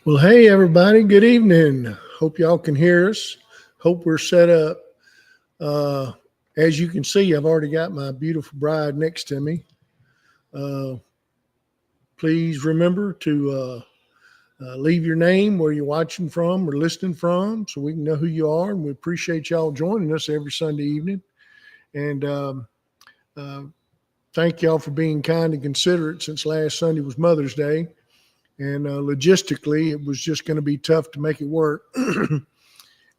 Well, hey, everybody. Good evening. Hope y'all can hear us. Hope we're set up. Uh, as you can see, I've already got my beautiful bride next to me. Uh, please remember to leave your name, where you're watching from or listening from, so we can know who you are. And we appreciate y'all joining us every Sunday evening. And uh, thank y'all for being kind and considerate since last Sunday was Mother's Day. And logistically, it was just going to be tough to make it work.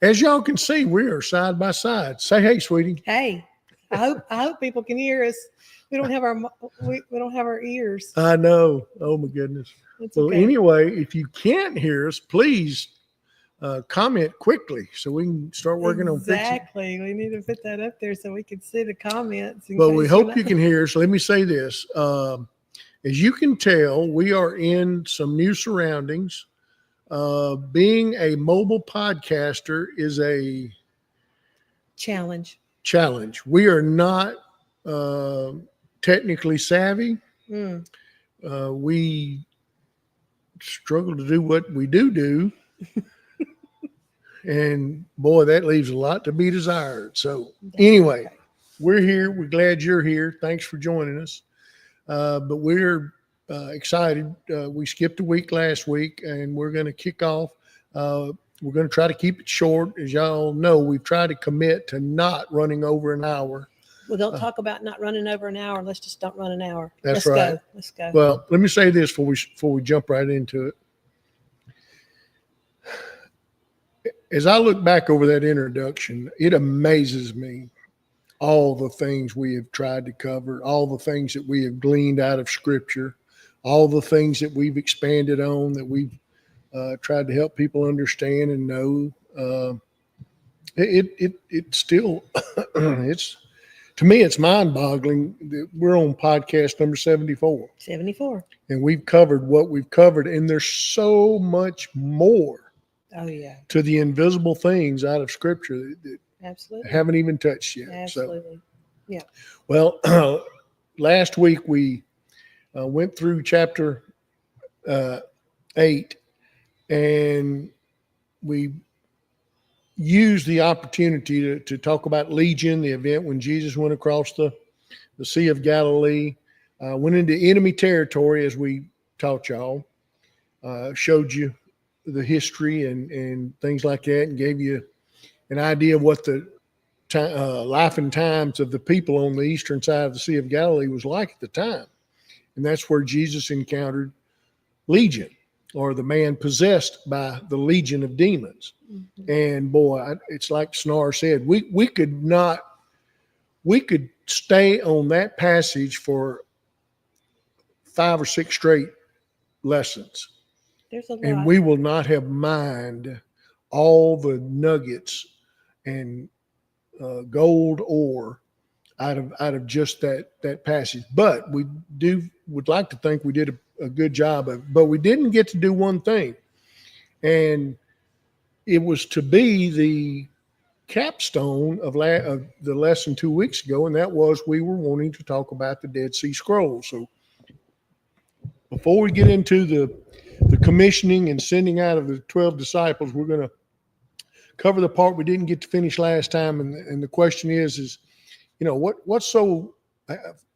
As y'all can see, we are side by side. Say hey, sweetie. Hey, I hope people can hear us. We don't have our ears. I know. Oh my goodness. It's Well, okay. anyway, if you can't hear us, please comment quickly so we can start working on fixing it. Exactly. We need to put that up there so we can see the comments. But we hope you can hear us. Let me say this. As you can tell, we are in some new surroundings. Being a mobile podcaster is a challenge. We are not technically savvy. We struggle to do what we do. And boy, that leaves a lot to be desired. So anyway, we're here. We're glad you're here. Thanks for joining us. But we're excited. We skipped a week last week, and we're going to kick off. We're going to try to keep it short. As y'all know, we've tried to commit to not running over an hour. Well, don't talk about not running over an hour. Let's just don't run an hour. That's right. Let's go. Well, let me say this before we jump right into it. As I look back over that introduction, it amazes me all the things we have tried to cover, all the things that we have gleaned out of Scripture, all the things that we've expanded on, that we've tried to help people understand and know. It still, to me, it's mind-boggling that we're on podcast number 74. 74. And we've covered what we've covered, and there's so much more. Oh, yeah. To the invisible things out of Scripture that absolutely haven't even touched yet. Absolutely. So, yeah. Well, last week we went through chapter 8, and we used the opportunity to talk about Legion, the event when Jesus went across the Sea of Galilee, went into enemy territory, as we taught y'all, showed you the history and things like that, and gave you an idea of what the life and times of the people on the eastern side of the Sea of Galilee was like at the time. And that's where Jesus encountered Legion, or the man possessed by the legion of demons. Mm-hmm. And boy, it's like Snar said, we could stay on that passage for 5 or 6 straight lessons. And we will not have mined all the nuggets and gold ore out of just that passage. But we would like to think we did a good job of it. But we didn't get to do one thing, and it was to be the capstone of the lesson 2 weeks ago, and that was we were wanting to talk about the Dead Sea Scrolls. So before we get into the commissioning and sending out of the 12 disciples, we're going to cover the part we didn't get to finish last time. And the question is, what's so,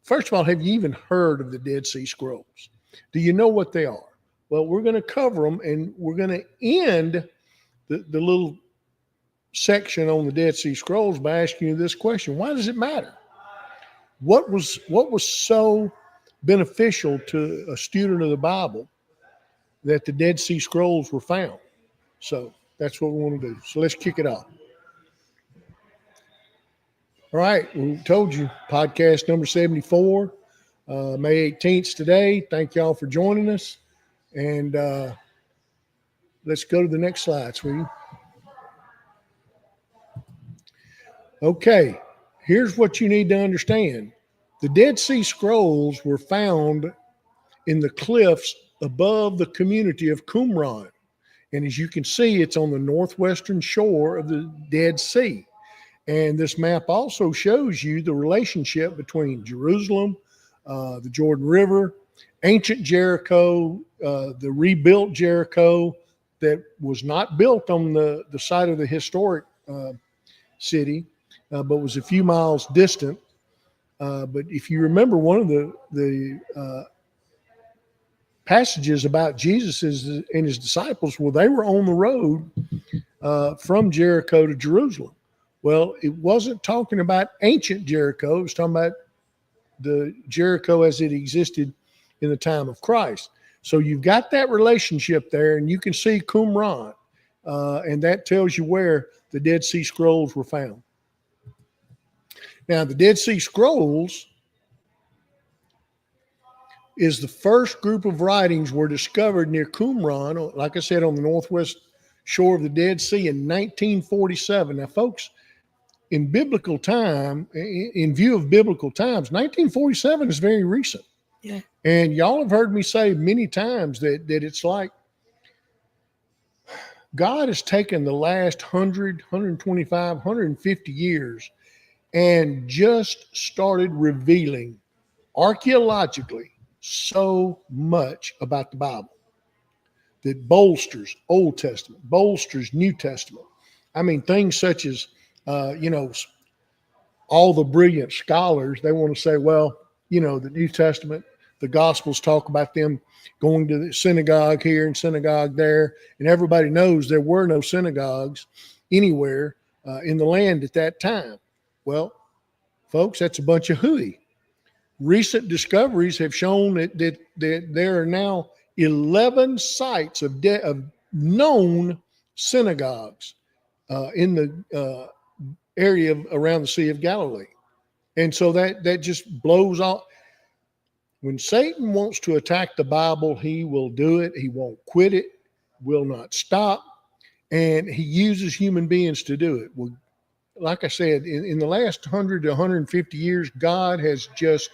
first of all, have you even heard of the Dead Sea Scrolls? Do you know what they are? Well, we're going to cover them, and we're going to end the little section on the Dead Sea Scrolls by asking you this question: why does it matter? What was so beneficial to a student of the Bible that the Dead Sea Scrolls were found? So that's what we want to do. So let's kick it off. All right. We told you, podcast number 74, May 18th today. Thank y'all for joining us. And let's go to the next slide, sweetie. Okay. Here's what you need to understand. The Dead Sea Scrolls were found in the cliffs above the community of Qumran. And as you can see, it's on the northwestern shore of the Dead Sea. And this map also shows you the relationship between Jerusalem, the Jordan River, ancient Jericho, the rebuilt Jericho, that was not built on the site of the historic city, but was a few miles distant. But if you remember, one of the passages about Jesus and his disciples, well, they were on the road from Jericho to Jerusalem. Well, it wasn't talking about ancient Jericho. It was talking about the Jericho as it existed in the time of Christ. So you've got that relationship there, and you can see Qumran, and that tells you where the Dead Sea Scrolls were found. Now, the Dead Sea Scrolls is the first group of writings were discovered near Qumran, like I said, on the northwest shore of the Dead Sea in 1947. Now, folks, in biblical time, in view of biblical times, 1947 is very recent. Yeah. And y'all have heard me say many times that it's like God has taken the last 100, 125, 150 years and just started revealing archaeologically so much about the Bible that bolsters Old Testament, bolsters New Testament. I mean, things such as, all the brilliant scholars, they want to say, well, the New Testament, the Gospels talk about them going to the synagogue here and synagogue there. And everybody knows there were no synagogues anywhere in the land at that time. Well, folks, that's a bunch of hooey. Recent discoveries have shown that there are now 11 sites of known synagogues in the area around the Sea of Galilee. And so that just blows off. When Satan wants to attack the Bible, he will do it. He won't quit it, will not stop. And he uses human beings to do it. Well, like I said, in the last 100 to 150 years, God has just,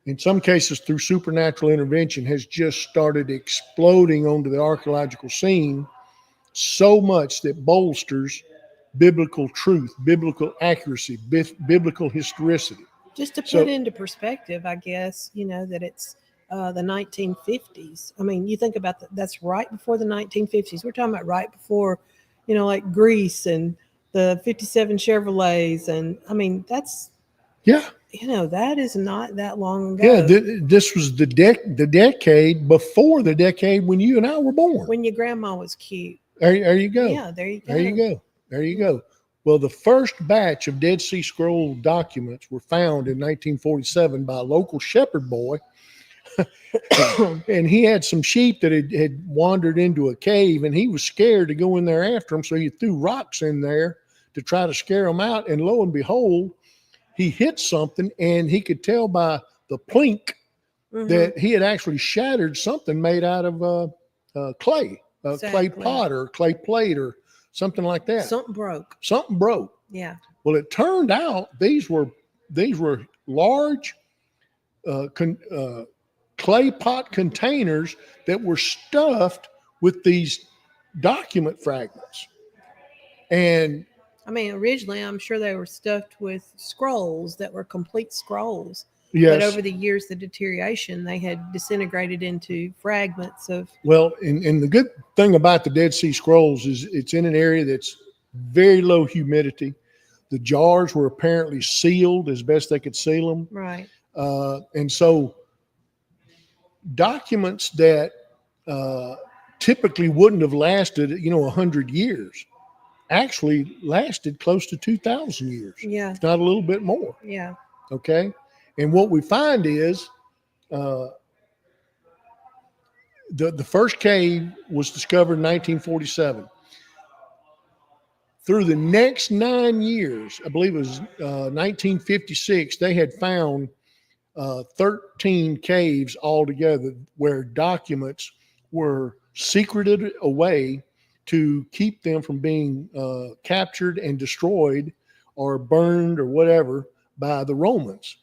in some cases through supernatural intervention, has just started exploding onto the archaeological scene so much that bolsters biblical truth, biblical accuracy, biblical historicity. Just to put into perspective, I guess, that it's the 1950s. I mean, you think about that's right before the 1950s. We're talking about right before, like Greece and the 57 Chevrolets. And I mean, that's, that is not that long ago. Yeah, this was the decade before the decade when you and I were born. When your grandma was cute. There you go. Yeah, there you go. There you go. There you go. Well, the first batch of Dead Sea Scroll documents were found in 1947 by a local shepherd boy. And he had some sheep that had wandered into a cave, and he was scared to go in there after them. So he threw rocks in there to try to scare them out. And lo and behold, he hit something, and he could tell by the plink that he had actually shattered something made out of clay, clay pot or clay plate or something like that. Something broke. Yeah. Well, it turned out these were large clay pot containers that were stuffed with these document fragments. And I mean, originally, I'm sure they were stuffed with scrolls that were complete scrolls. Yes. But over the years, the deterioration, they had disintegrated into fragments of. Well, and the good thing about the Dead Sea Scrolls is it's in an area that's very low humidity. The jars were apparently sealed as best they could seal them. Right. And so documents that typically wouldn't have lasted, 100 years actually lasted close to 2,000 years. Yeah. If not a little bit more. Yeah. Okay. And what we find is the first cave was discovered in 1947. Through the next 9 years, I believe it was 1956, they had found 13 caves altogether where documents were secreted away to keep them from being captured and destroyed or burned or whatever by the Romans.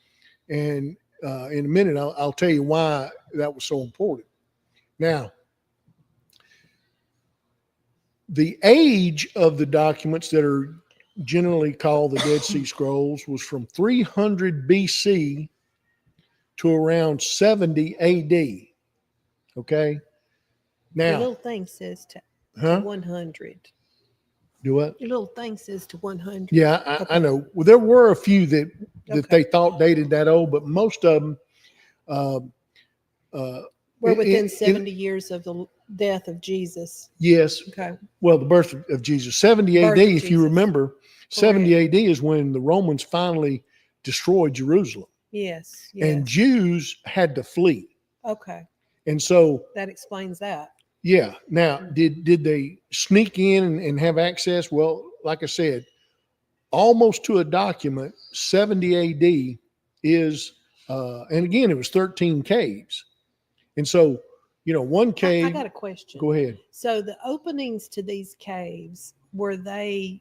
And in a minute, I'll tell you why that was so important. Now, the age of the documents that are generally called the Dead Sea Scrolls was from 300 BC to around 70 AD. Okay. Your Now, little thing says to huh? 100. Do what? Your little thing says to 100. Yeah, I Okay. know. Well, there were a few that Okay. they thought dated that old, but most of them, We're within in- 70 years of the death of Jesus. yes. Okay. Well, the birth of Jesus, 70 Birth AD. of If you Jesus. remember, 70 AD is when the Romans finally destroyed Jerusalem, Yes. and Jews had to flee. Okay. And so, That explains that. yeah. Now, did they sneak in and have access? Well, like I said, almost to a document, 70 AD is, and again, it was 13 caves. And so, one I cave. got a question. Go ahead. So the openings to these caves, were they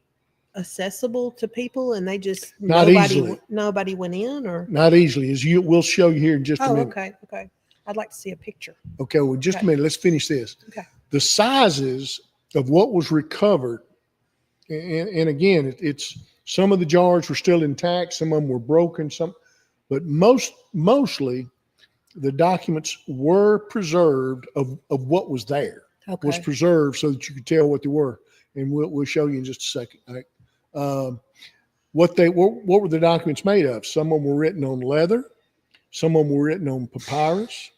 accessible to people and they just Not easily. nobody went in, or? Not easily, we'll show you here in just a minute. Okay. I'd like to see a picture. Okay, well, just a minute. Let's finish this. Okay. The sizes of what was recovered, and again, it's some of the jars were still intact, some of them were broken, but mostly the documents were preserved of what was there. Okay. Was preserved so that you could tell what they were, and we'll show you in just a second. All right. What were the documents made of? Some of them were written on leather, some of them were written on papyrus,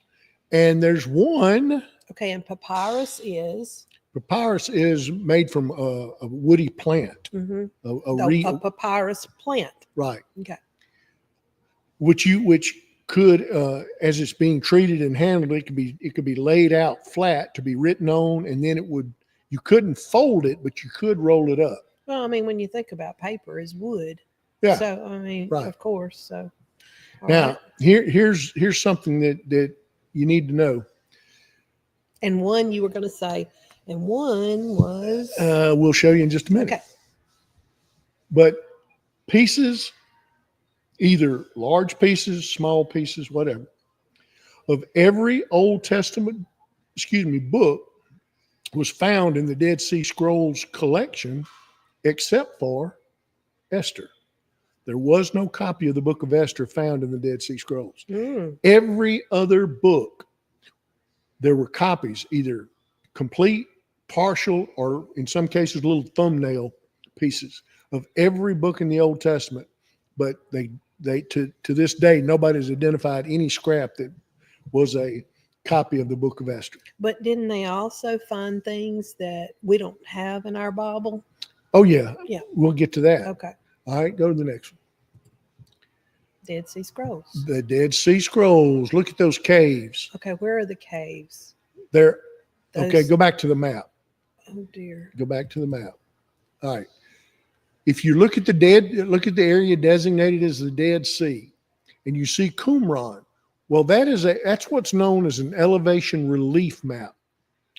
and there's one. Okay, and papyrus is made from a woody plant, a papyrus plant, right? Okay. Which could, as it's being treated and handled, it could be laid out flat to be written on, and then you couldn't fold it, but you could roll it up. Well, I mean, when you think about paper is wood, Yeah. So I mean, Right. Of course. So now here's something that you need to know. And one you were going to say, and one was. We'll show you in just a minute. Okay. But pieces, either large pieces, small pieces, whatever, of every Old Testament, book was found in the Dead Sea Scrolls collection, except for Esther. There was no copy of the book of Esther found in the Dead Sea Scrolls. Every other book, there were copies, either complete, partial, or in some cases, little thumbnail pieces of every book in the Old Testament. But they to this day, nobody's identified any scrap that was a copy of the book of Esther. But didn't they also find things that we don't have in our Bible? Oh, yeah. Yeah. We'll get to that. Okay. All right, go to the next one. Dead Sea Scrolls. The Dead Sea Scrolls. Look at those caves. Okay, where are the caves? Okay, go back to the map. Oh dear. Go back to the map. All right. If you look at the area designated as the Dead Sea, and you see Qumran, well, that's what's known as an elevation relief map.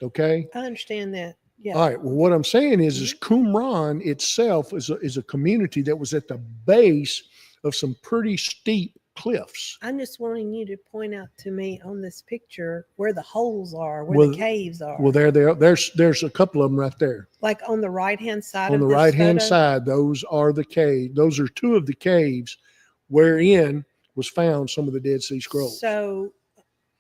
Okay. I understand that. Yeah. All right. Well, what I'm saying is Qumran itself is a community that was at the base of some pretty steep cliffs. I'm just wanting you to point out to me on this picture where the holes are, where the caves are. Well, there's a couple of them right there. Like on the right-hand side. On the right-hand side, those are the caves. Those are two of the caves wherein was found some of the Dead Sea Scrolls. So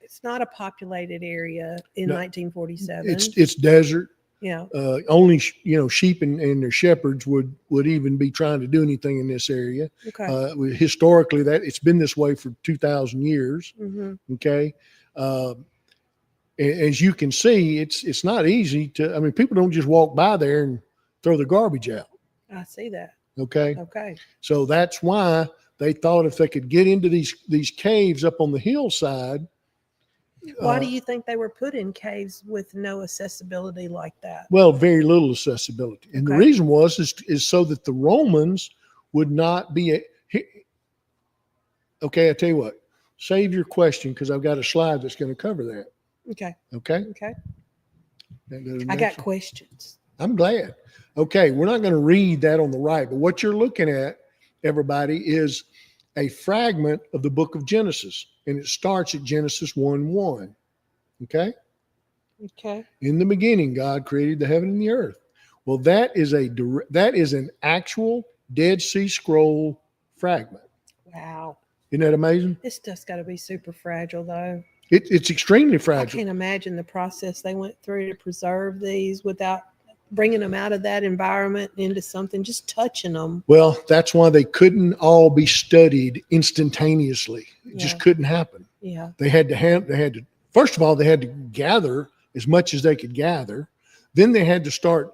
it's not a populated area in 1947. It's desert. Yeah. Only sheep and their shepherds would even be trying to do anything in this area. Okay. Historically, that it's been this way for 2,000 years. Mm-hmm. Okay. As you can see, it's not easy to. I mean, people don't just walk by there and throw the garbage out. I see that. Okay. Okay. So that's why they thought if they could get into these caves up on the hillside. Why do you think they were put in caves with no accessibility like that? Well, very little accessibility. And the reason is so that the Romans would not be okay, I tell you what, save your question because I've got a slide that's going to cover that. Okay. Okay. Okay. I got questions. I'm glad. Okay, we're not going to read that on the right, but what you're looking at, everybody, is a fragment of the book of Genesis, and it starts at Genesis 1:1. Okay? Okay. In the beginning, God created the heaven and the earth. Well, that is an actual Dead Sea Scroll fragment. Wow. Isn't that amazing? This stuff's got to be super fragile, though. It's extremely I fragile. can't imagine the process they went through to preserve these without bringing them out of that environment into something, just touching them. Well, that's why they couldn't all be studied instantaneously. It Yeah. just couldn't happen. Yeah. They had to, first of all, they had to gather as much as they could gather. Then they had to start,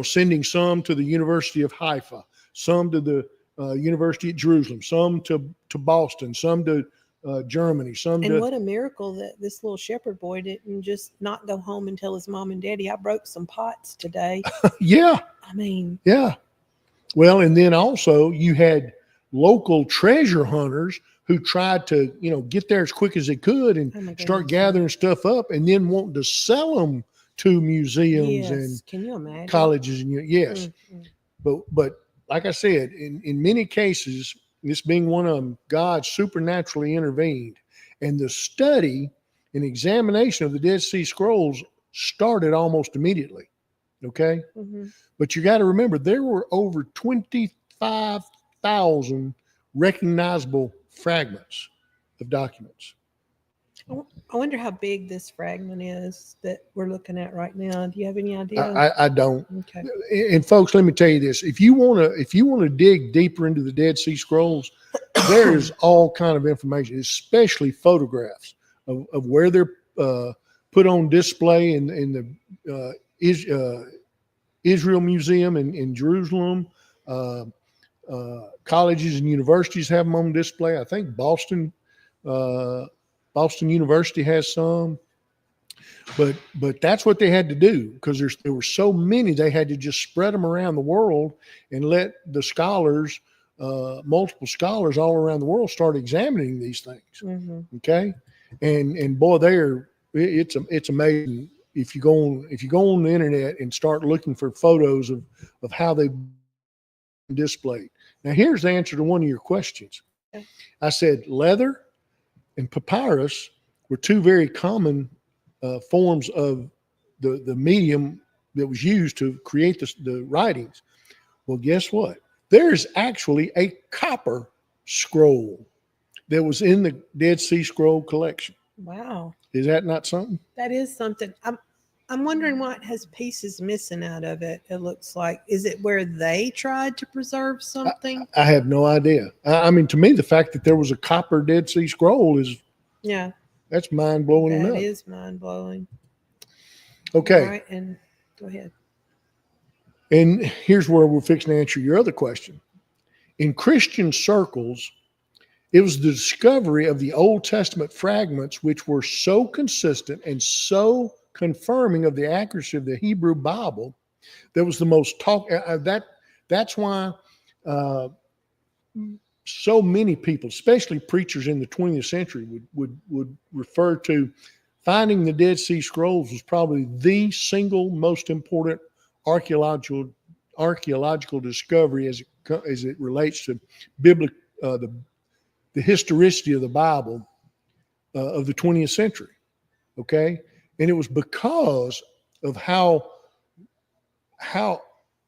sending some to the University of Haifa, some to the University at Jerusalem, some to Boston, some to Germany, some And to, what a miracle that this little shepherd boy didn't just not go home and tell his mom and daddy, I broke some pots today. yeah. I mean, Yeah. Well, and then also you had local treasure hunters who tried to, get there as quick as they could and oh my start goodness. gathering stuff up and then wanting to sell them to museums and Yes. Can you imagine? colleges. And yes, Mm-hmm. but like I said, in many cases, this being one of them, God supernaturally intervened, and the study and examination of the Dead Sea Scrolls started almost immediately. Okay. Mm-hmm. But you got to remember, there were over 25,000 recognizable fragments of documents. I wonder how big this fragment is that we're looking at right now. Do you have any idea? I don't. Okay. And folks, let me tell you this: if you want to dig deeper into the Dead Sea Scrolls, there is all kind of information, especially photographs of where they're put on display in the Israel Museum in Jerusalem. Colleges and universities have them on display. I think Boston University has some, but that's what they had to do because there were so many. They had to just spread them around the world and let the scholars, multiple scholars all around the world, start examining these things. Mm-hmm. Okay, and boy, it's amazing. If you go on the internet and start looking for photos of how they've been displayed. Now, here's the answer to one of your questions. Okay. I said leather and papyrus were two very common forms of the medium that was used to create the writings. Well, guess what? There's actually a copper scroll that was in the Dead Sea Scroll collection. Wow. Is that not something? That is something. I'm wondering what has pieces missing out of it. It looks like, is it where they tried to preserve something? I have no idea. I mean, to me, the fact that there was a copper Dead Sea Scroll that's mind blowing enough. That is mind blowing. Okay. All right, and go ahead. And here's where we're fixing to answer your other question. In Christian circles, it was the discovery of the Old Testament fragments which were so consistent and so confirming of the accuracy of the Hebrew Bible that was the most talk. That's why so many people, especially preachers in the 20th century, would refer to finding the Dead Sea Scrolls as probably the single most important archaeological discovery as it relates to biblical the historicity of the Bible of the 20th century. Okay, and it was because of how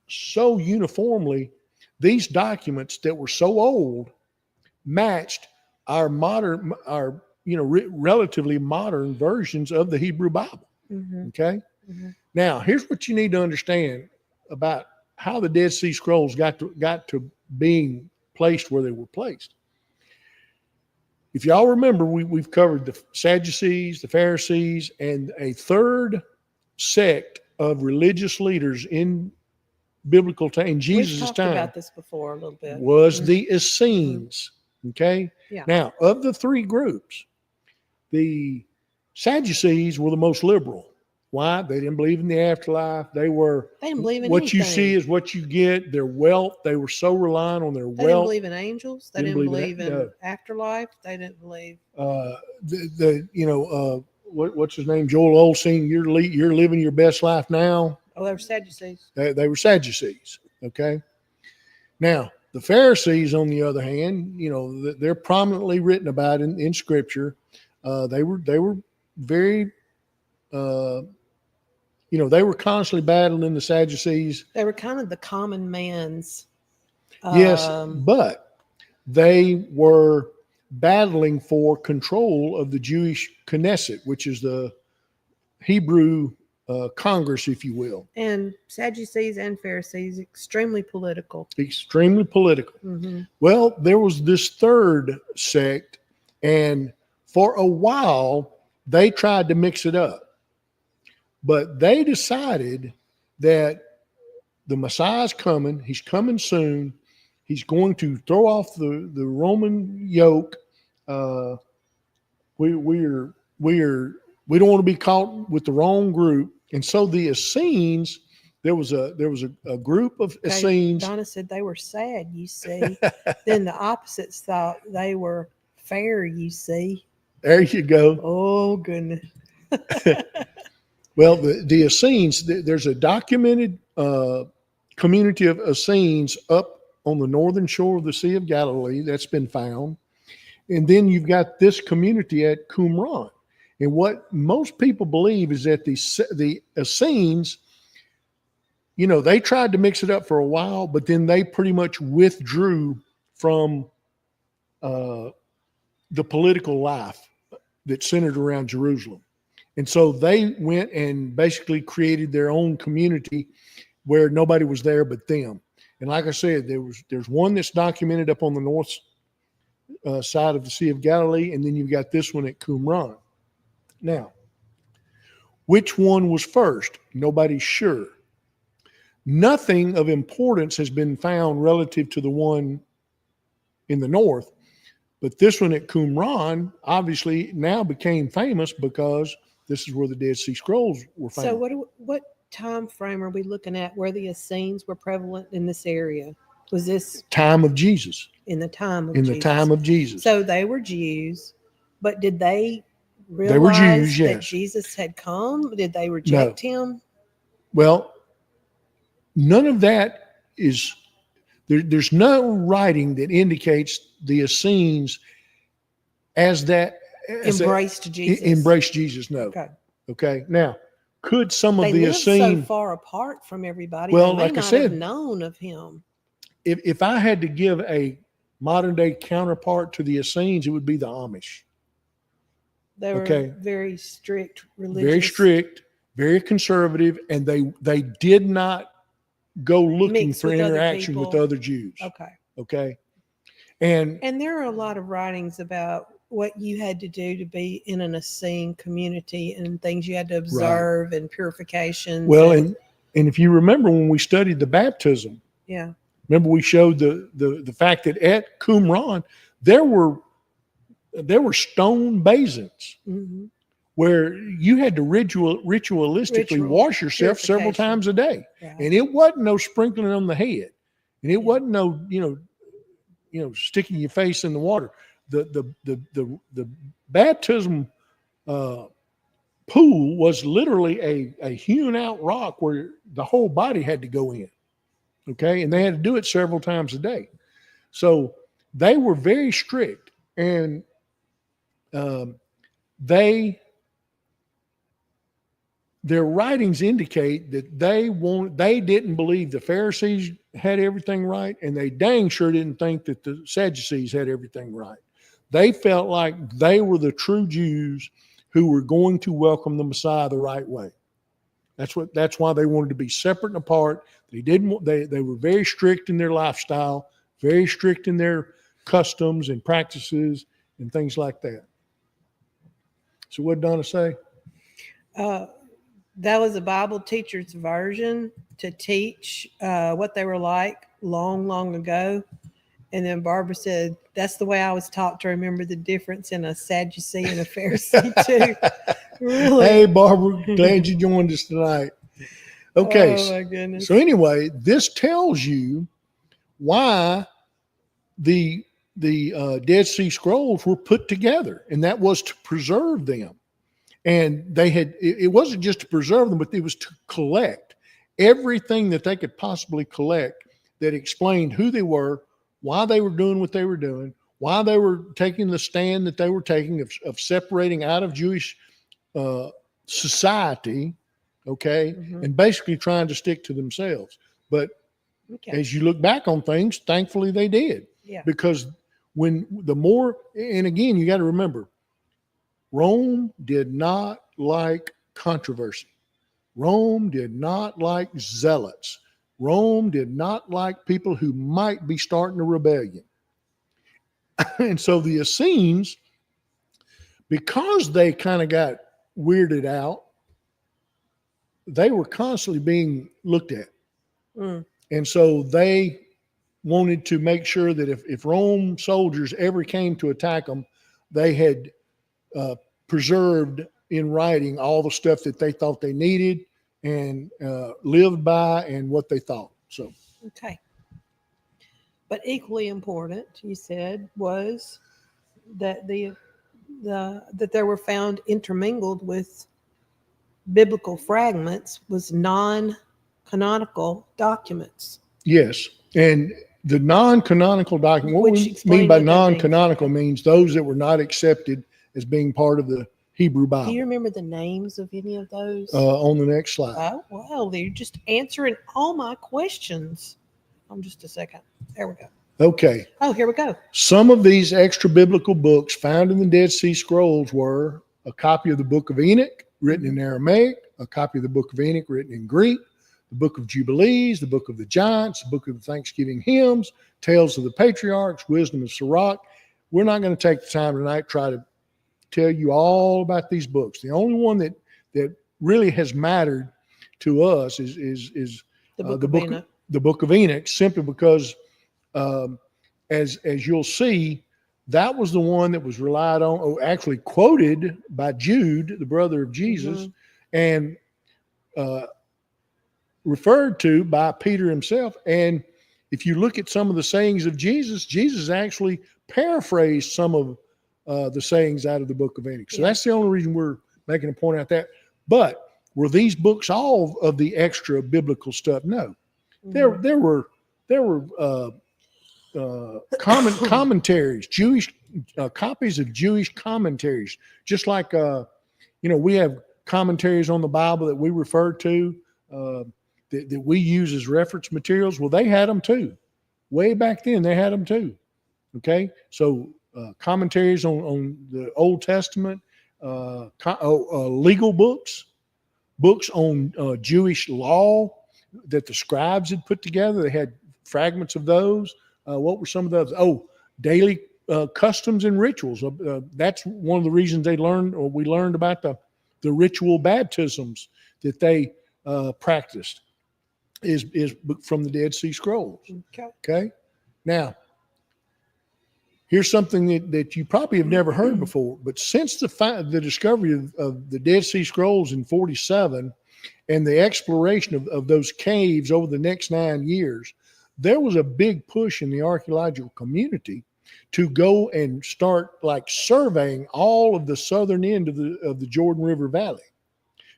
so uniformly these documents that were so old matched our relatively modern versions of the Hebrew Bible. Mm-hmm. Okay. Mm-hmm. Now, here's what you need to understand about how the Dead Sea Scrolls got to being placed where they were placed. If y'all remember, we've covered the Sadducees, the Pharisees, and a third sect of religious leaders in biblical time, in Jesus' We've talked time, about this before a little bit. was the Essenes. Okay. Yeah. Now, of the three groups, the Sadducees were the most liberal. Why? They didn't believe in the afterlife. They didn't believe in what anything. you see is what you get. Their wealth. They were so reliant on their They didn't wealth. believe in angels. They didn't believe in afterlife. They didn't believe. What's his name? Joel Osteen. You're living your best life now. Oh, they were Sadducees. They were Sadducees. Okay. Now the Pharisees, on the other hand, they're prominently written about in Scripture. They were very. They were constantly battling the Sadducees. They were kind of the common man's. Yes, but they were battling for control of the Jewish Knesset, which is the Hebrew Congress, if you will. And Sadducees and Pharisees, extremely political. Extremely political. Mm-hmm. Well, there was this third sect, and for a while, they tried to mix it up. But they decided that the Messiah's coming. He's coming soon. He's going to throw off the Roman yoke. We don't want to be caught with the wrong group. And so the Essenes, there was a group of Essenes. Donna said they were sad, you see. Then the opposites thought they were fair, you see. There you go. Oh, goodness. Well, the Essenes, there's a documented community of Essenes up on the northern shore of the Sea of Galilee that's been found. And then you've got this community at Qumran. And what most people believe is that the Essenes, they tried to mix it up for a while, but then they pretty much withdrew from the political life that centered around Jerusalem. And so they went and basically created their own community where nobody was there but them. And like I said, there's one that's documented up on the north side of the Sea of Galilee, and then you've got this one at Qumran. Now, which one was first? Nobody's sure. Nothing of importance has been found relative to the one in the north, but this one at Qumran obviously now became famous because this is where the Dead Sea Scrolls were found. So what time frame are we looking at where the Essenes were prevalent in this area? Was this time of Jesus? In the time of in Jesus. the time of Jesus. So they were Jews, but did they realize they were Jews, that yes. Jesus had come? Did they reject him? Well, none of that is there's no writing that indicates the Essenes embraced Jesus. Embraced Jesus, no. Okay. Now, could some of the Essenes so far apart from everybody? Well, they may like not I said, have known of him. If I had to give a modern day counterpart to the Essenes, it would be the Amish. They were very strict religious. Very strict, very conservative, and they did not go looking for interaction with other Jews. Okay. And there are a lot of writings about what you had to do to be in an Essene community and things you had to observe and purifications. Well, and if you remember when we studied the baptism, remember we showed the fact that at Qumran there were stone basins where you had to ritualistically wash yourself several times a day, and it wasn't no sprinkling on the head, and it wasn't no sticking your face in the water. The baptism pool was literally a hewn out rock where the whole body had to go in. Okay. And they had to do it several times a day. So they were very strict, and their writings indicate that they didn't believe the Pharisees had everything right, and they dang sure didn't think that the Sadducees had everything right. They felt like they were the true Jews who were going to welcome the Messiah the right way. That's why they wanted to be separate and apart. They were very strict in their lifestyle, very strict in their customs and practices and things like that. So what did Donna say? That was a Bible teacher's version to teach what they were like long, long ago. And then Barbara said, that's the way I was taught to remember the difference in a Sadducee and a Pharisee too. Really? Hey, Barbara, glad you joined us tonight. Okay. Oh, my goodness. So anyway, this tells you why the Dead Sea Scrolls were put together, and that was to preserve them. And it wasn't just to preserve them, but it was to collect everything that they could possibly collect that explained who they were, why they were doing what they were doing, why they were taking the stand that they were taking of separating out of Jewish society, okay, and basically trying to stick to themselves. But as you look back on things, thankfully they did, because And again, you got to remember, Rome did not like controversy. Rome did not like zealots. Rome did not like people who might be starting a rebellion. And so the Essenes, because they kind of got weirded out, they were constantly being looked at. Mm. And so they wanted to make sure that if Rome soldiers ever came to attack them, they had preserved in writing all the stuff that they thought they needed and lived by and what they thought. So, okay. But equally important, you said, was that that there were found intermingled with biblical fragments was non-canonical documents. yes. And the non-canonical document, what Which we explain mean by what that means. non-canonical means those that were not accepted as being part of the Hebrew Do you Bible. remember the names of any of those? On the next slide. Oh, well, they're just answering all my questions. Just a second. There we go. Okay. Oh, here we go. Some of these extra biblical books found in the Dead Sea Scrolls were a copy of the Book of Enoch, written in Aramaic, a copy of the Book of Enoch, written in Greek, the Book of Jubilees, the Book of the Giants, the Book of the Thanksgiving Hymns, Tales of the Patriarchs, Wisdom of Sirach. We're not going to take the time tonight to try to tell you all about these books. The only one that really has mattered to us is The Book of Enoch, simply because as you'll see, that was the one that was relied on, or actually quoted by Jude, the brother of Jesus, and referred to by Peter himself. And if you look at some of the sayings of Jesus, Jesus actually paraphrased some of the sayings out of the Book of Enoch. So that's the only reason we're making a point out that. But were these books all of the extra biblical stuff? No. There were commentaries, Jewish copies of Jewish commentaries, just like we have commentaries on the Bible that we refer to that we use as reference materials. Well, they had them too. Way back then, they had them too. Okay, so commentaries on the Old Testament, legal books on Jewish law that the scribes had put together. They had fragments of those. What were some of those? Oh, daily customs and rituals. That's one of the reasons we learned about the ritual baptisms that they practiced is from the Dead Sea Scrolls. Okay. Now, here's something that you probably have never heard before, but since the discovery of the Dead Sea Scrolls in 47 and the exploration of those caves over the next 9 years, there was a big push in the archaeological community to go and start surveying all of the southern end of the Jordan River Valley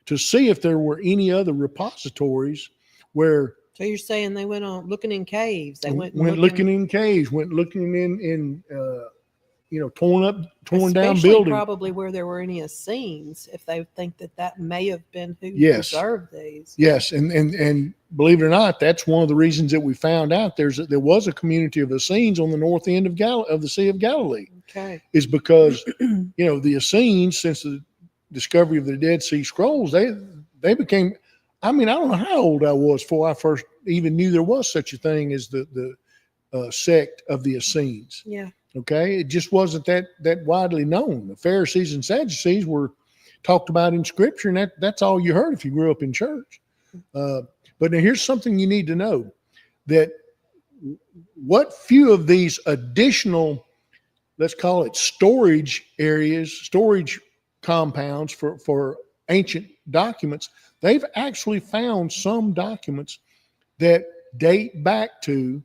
to see if there were any other repositories where. So you're saying they went on looking in caves? They went looking in caves, went looking in torn down especially buildings. Probably where there were any Essenes, if they think that may have been who preserved these. Yes, and believe it or not, that's one of the reasons that we found out there was a community of Essenes on the north end of the Sea of Galilee. Okay, is because the Essenes, since the discovery of the Dead Sea Scrolls, they became. I mean, I don't know how old I was before I first even knew there was such a thing as the sect of the Essenes. Yeah. Okay, it just wasn't that widely known. The Pharisees and Sadducees were talked about in Scripture, and that's all you heard if you grew up in church. But now here's something you need to know: that what few of these additional, let's call it storage areas, storage compounds for ancient documents, they've actually found some documents that date back to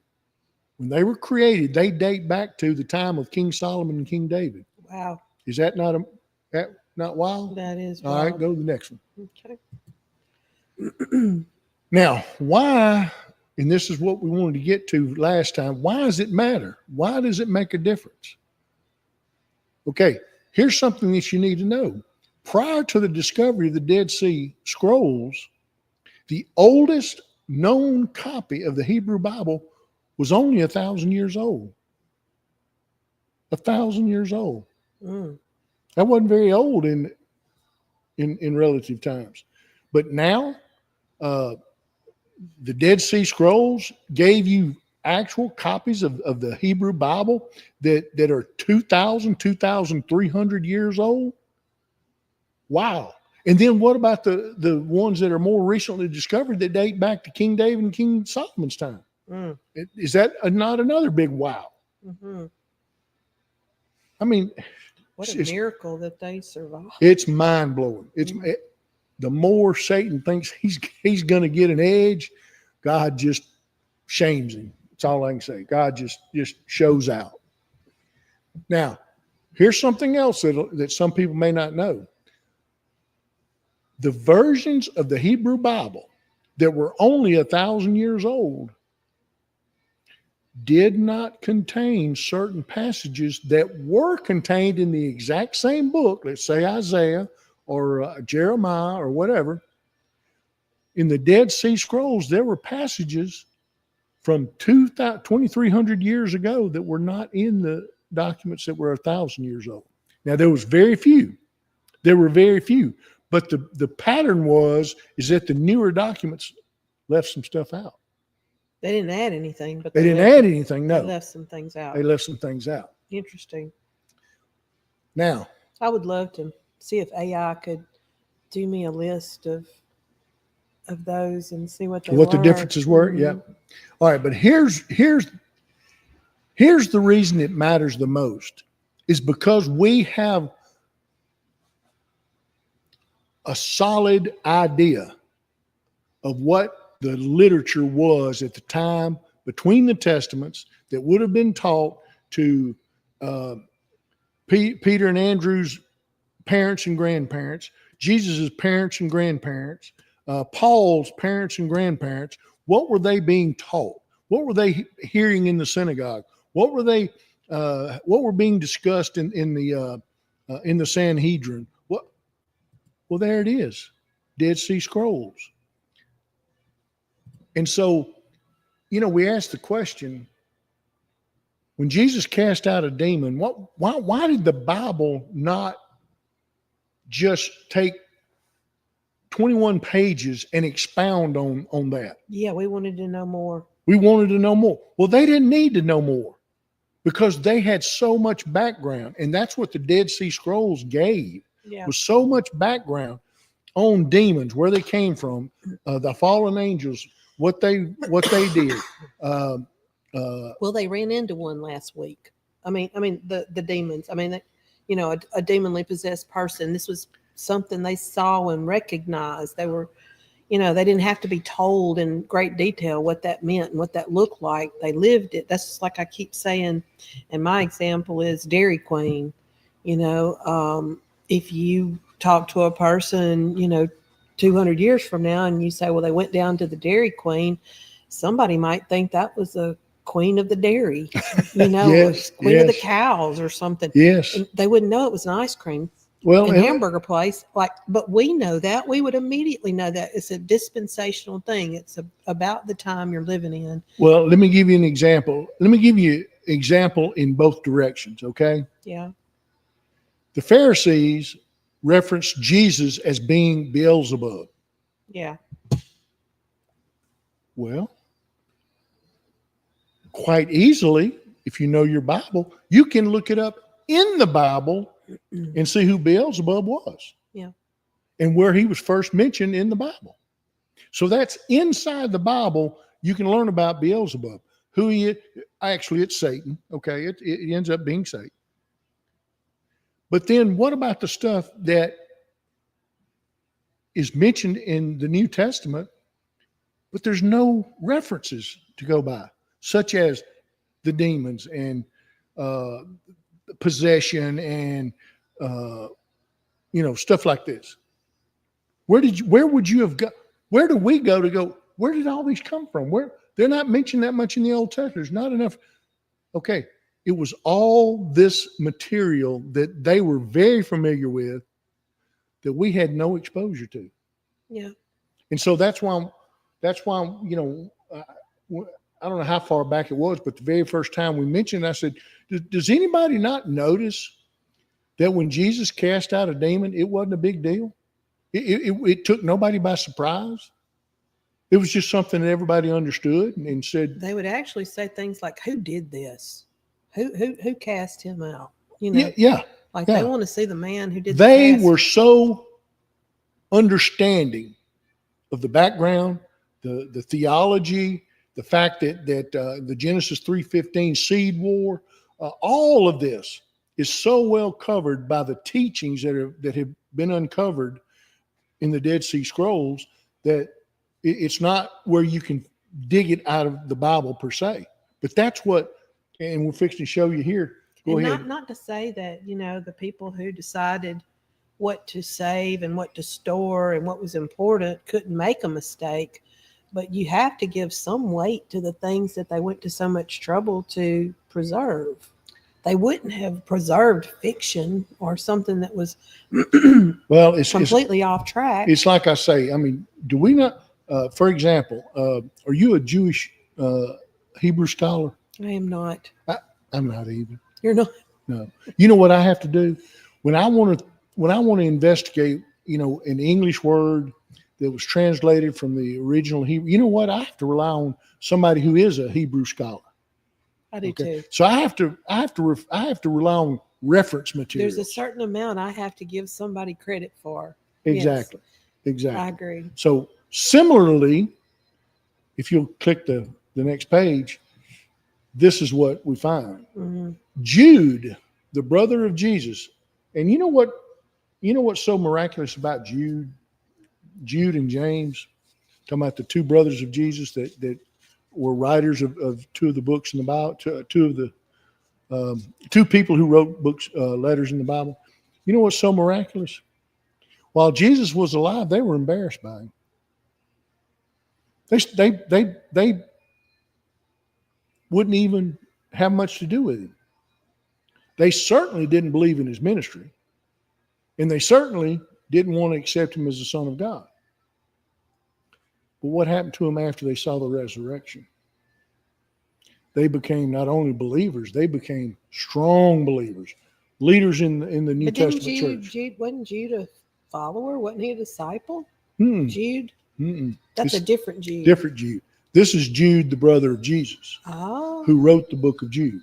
when they were created. They date back to the time of King Solomon and King David. Wow. Is that not wild? That is wild. All right, go to the next one. Okay. Now, why, and this is what we wanted to get to last time, why does it matter? Why does it make a difference? Okay, here's something that you need to know. Prior to the discovery of the Dead Sea Scrolls, the oldest known copy of the Hebrew Bible was only 1,000 years old. 1,000 years old. Mm. That wasn't very old in relative times. But now, the Dead Sea Scrolls gave you actual copies of the Hebrew Bible that are 2,300 years old. Wow. And then what about the ones that are more recently discovered that date back to King David and King Solomon's time? Mm. Is that not another big wow? Mm-hmm. I mean, what a miracle that they survived. It's mind blowing. The more Satan thinks he's going to get an edge, God just shames him. That's all I can say. God just shows out. Now, here's something else that some people may not know. The versions of the Hebrew Bible that were only 1,000 years old did not contain certain passages that were contained in the exact same book, let's say Isaiah or Jeremiah or whatever. In the Dead Sea Scrolls, there were passages from 2,300 years ago that were not in the documents that were 1,000 years old. Now, there was very few. There were very few. But the pattern is that the newer documents left some stuff out. They didn't add anything, but they didn't add anything. No, they left some things out. They left some things out. Interesting. Now, I would love to see if AI could do me a list of those and see what the differences were. Mm-hmm. Yeah. All right, but here's the reason it matters the most is because we have a solid idea of what the literature was at the time between the testaments that would have been taught to Peter and Andrew's parents and grandparents, Jesus's parents and grandparents, Paul's parents and grandparents. What were they being taught? What were they hearing in the synagogue? What were they? What were being discussed in the Sanhedrin? Well, there it is, Dead Sea Scrolls. And so, we asked the question: when Jesus cast out a demon, why did the Bible not just take 21 pages and expound on that? Yeah, we wanted to know more. We wanted to know more. Well, they didn't need to know more because they had so much background, and that's what the Dead Sea Scrolls gave. Yeah. Was so much background on demons, where they came from, the fallen angels, what they did. Well, they ran into one last week. I mean the demons. I mean, a demonly possessed person. This was something they saw and recognized. They were, they didn't have to be told in great detail what that meant and what that looked like. They lived it. That's just like I keep saying. And my example is Dairy Queen. If you talk to a person, 200 years from now and you say, well, they went down to the Dairy Queen, somebody might think that was a queen of the dairy, yes, queen of the cows or something. Yes. And they wouldn't know it was an ice cream hamburger place. But we know that. We would immediately know that. It's a dispensational thing. It's about the time you're living in. Well, let me give you an example. Let me give you an example in both directions, okay? Yeah. The Pharisees referenced Jesus as being Beelzebub. Yeah. Well, quite easily, if you know your Bible, you can look it up in the Bible and see who Beelzebub was. Yeah. And where he was first mentioned in the Bible. So that's inside the Bible. You can learn about Beelzebub. Who he is. Actually, it's Satan. Okay. It ends up being Satan. But then what about the stuff that is mentioned in the New Testament, but there's no references to go by, such as the demons and possession and stuff like this? Where would you have got? Where do we go to go? Where did all these come from? Where they're not mentioned that much in the Old Testament. There's not enough. Okay. It was all this material that they were very familiar with that we had no exposure to. Yeah. And so that's why I don't know how far back it was, but the very first time we mentioned it, I said, does anybody not notice that when Jesus cast out a demon, it wasn't a big deal? It took nobody by surprise. It was just something that everybody understood and said. They would actually say things like, "Who did this? Who cast him out?" You know, Yeah. Like they want to see the man who did. They were so understanding of the background, the theology, the fact that the Genesis 3:15 seed war, all of this is so well covered by the teachings that have been uncovered in the Dead Sea Scrolls that it's not where you can dig it out of the Bible per se. But that's what, and we're fixing to show you here. Go ahead. Not to say that, the people who decided what to save and what to store and what was important couldn't make a mistake, but you have to give some weight to the things that they went to so much trouble to preserve. They wouldn't have preserved fiction or something that was it's completely off track. It's like I say, I mean, do we not, for example, are you a Jewish Hebrew scholar? I am not. I'm not either. You're not? No. You know what I have to do? When I want to investigate, an English word that was translated from the original Hebrew, you know what? I have to rely on somebody who is a Hebrew scholar. I do too. So I have to rely on reference materials. There's a certain amount I have to give somebody credit for. Exactly. Yes, exactly. I agree. So similarly, if you'll click the next page, this is what we find. Mm-hmm. Jude, the brother of Jesus. And you know what's so miraculous about Jude and James, talking about the two brothers of Jesus that were writers of two of the books in the Bible, two people who wrote books, letters in the Bible. You know what's so miraculous? While Jesus was alive, they were embarrassed by him. They wouldn't even have much to do with him. They certainly didn't believe in his ministry, and they certainly didn't want to accept him as the Son of God. But what happened to them after they saw the resurrection? They became not only believers, they became strong believers, leaders in the New Testament church. Wasn't Jude a follower? Wasn't he a disciple? Jude? That's a different Jude. Different Jude. This is Jude, the brother of Jesus, who wrote the book of Jude.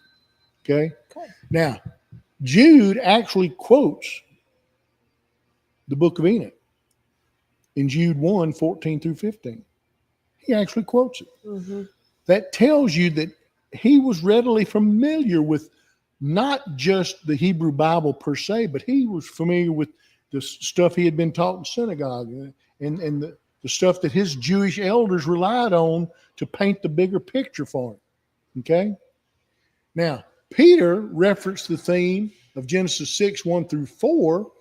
Okay? Now, Jude actually quotes the book of Enoch in Jude 1:14-15. He actually quotes it. Mm-hmm. That tells you that he was readily familiar with not just the Hebrew Bible per se, but he was familiar with the stuff he had been taught in synagogue and the stuff that his Jewish elders relied on to paint the bigger picture for him. Okay? Now, Peter referenced the theme of Genesis 6:1-4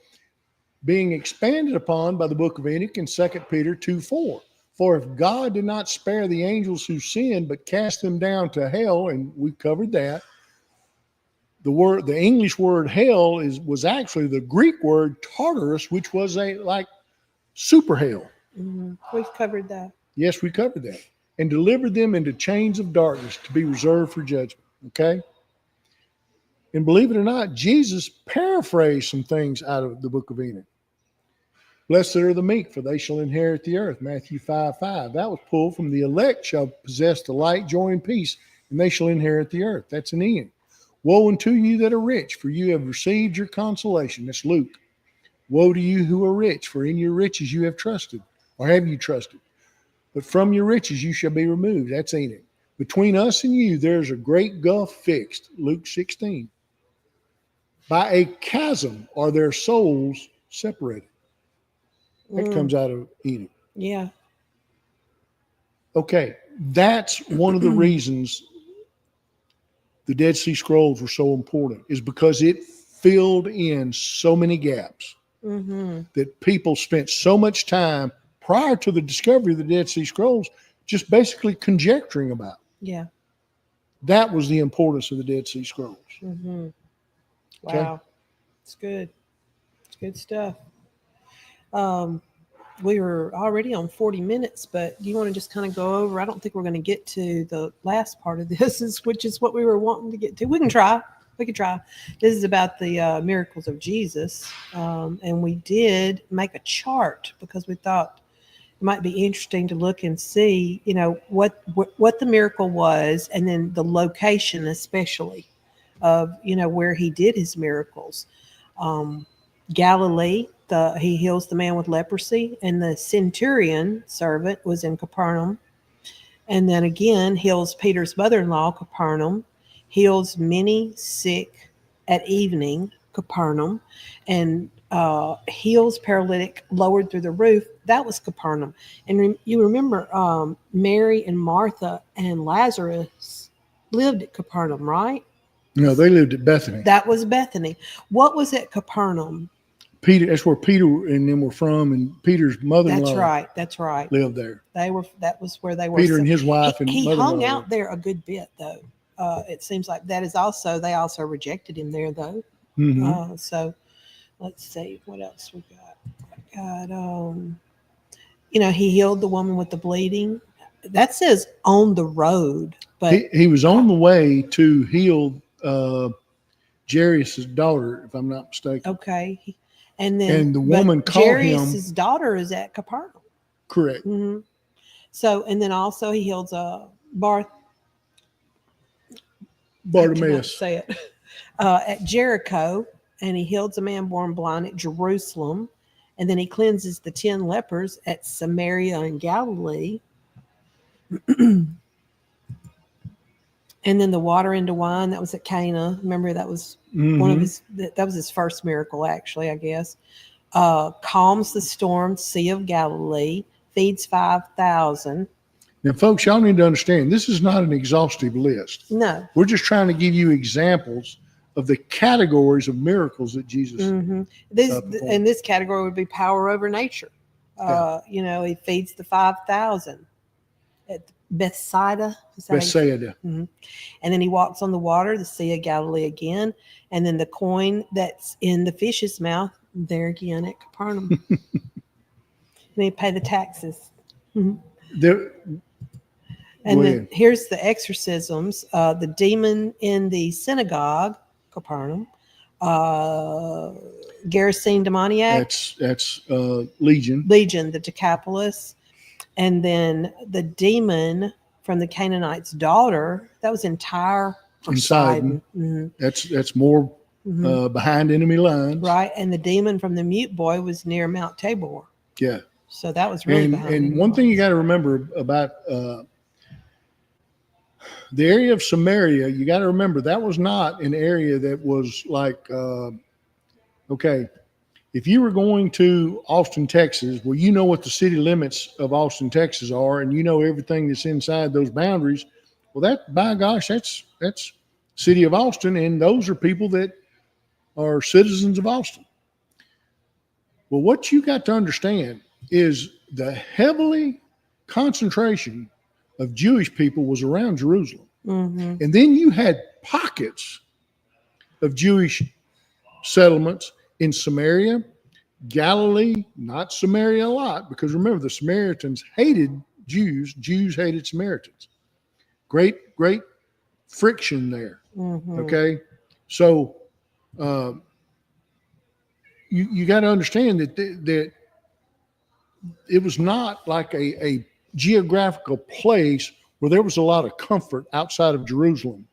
being expanded upon by the book of Enoch in 2 Peter 2:4. For if God did not spare the angels who sinned, but cast them down to hell, and we covered that, the English word hell was actually the Greek word Tartarus, which was like super hell. Mm-hmm. We've covered that. Yes, we covered that. And delivered them into chains of darkness to be reserved for judgment. Okay? And believe it or not, Jesus paraphrased some things out of the book of Enoch. Blessed are the meek, for they shall inherit the earth. Matthew 5:5. That was pulled from the elect shall possess the light, joy, and peace, and they shall inherit the earth. That's an Enoch. Woe unto you that are rich, for you have received your consolation. That's Luke. Woe to you who are rich, for in your riches you have trusted, or have you trusted. But from your riches you shall be removed. That's Enoch. Between us and you there is a great gulf fixed. Luke 16. By a chasm are their souls separated. That comes out of Enoch. Yeah. Okay, that's one of the reasons the Dead Sea Scrolls were so important, is because it filled in so many gaps that people spent so much time prior to the discovery of the Dead Sea Scrolls just basically conjecturing about. Yeah. That was the importance of the Dead Sea Scrolls. Mm-hmm. Wow. Okay? It's good. It's good stuff. we were already on 40 minutes, but do you want to just kind of go over? I don't think we're going to get to the last part of this, which is what we were wanting to get to. We can try. We could try. This is about the miracles of Jesus. And we did make a chart because we thought it might be interesting to look and see, what the miracle was, and then the location, especially of, where he did his miracles. Galilee, he heals the man with leprosy, and the centurion servant was in Capernaum. And then again, heals Peter's mother-in-law, Capernaum, heals many sick at evening, Capernaum, and heals paralytic lowered through the roof. That was Capernaum. And you remember Mary and Martha and Lazarus lived at Capernaum, right? No, they lived at Bethany. That was Bethany. What was at Capernaum? Peter, that's where Peter and them were from, and Peter's mother-in-law. That's right. Lived there. That was where they were. Peter and his wife and he mother-in-law hung out there a good bit, though. It seems like that is also, they also rejected him there, though. Mm-hmm. So let's see what else we got. He healed the woman with the bleeding. That says on the road, but he was on the way to heal Jairus' daughter, if I'm not mistaken. Okay. And then the woman called him. Jairus' daughter is at Capernaum. Correct. Mm-hmm. So, and then also he heals Bartimaeus. Say it. At Jericho, and he heals a man born blind at Jerusalem, and then he cleanses the 10 lepers at Samaria and Galilee. And then the water into wine, that was at Cana. Remember, that was one of that was his first miracle, actually, I guess. Calms the storm, Sea of Galilee, feeds 5,000. Now, folks, y'all need to understand, this is not an exhaustive list. No. We're just trying to give you examples of the categories of miracles that Jesus and this category would be power over nature. He feeds the 5,000 at Bethsaida. Bethsaida. And then he walks on the water, the Sea of Galilee again. And then the coin that's in the fish's mouth, there again at Capernaum. And he pay the taxes. And then here's the exorcisms. The demon in the synagogue, Capernaum. Gerasene demoniac. That's Legion. Legion, the Decapolis. And then the demon from the Canaanite's daughter, that was in Tyre or Sidon. That's more behind enemy lines. Right. And the demon from the mute boy was near Mount Tabor. Yeah. So that was really behind. And one thing you got to remember about the area of Samaria, you got to remember that was not an area that was like, okay, if you were going to Austin, Texas, well, you know what the city limits of Austin, Texas are, and you know everything that's inside those boundaries. Well, that, by gosh, that's city of Austin, and those are people that are citizens of Austin. Well, what you got to understand is the heavily concentration of Jewish people was around Jerusalem. And then you had pockets of Jewish settlements in Samaria, Galilee, not Samaria a lot, because remember, the Samaritans hated Jews. Jews hated Samaritans. Great friction there. Okay. So you got to understand that it was not like a geographical place where there was a lot of comfort outside of Jerusalem.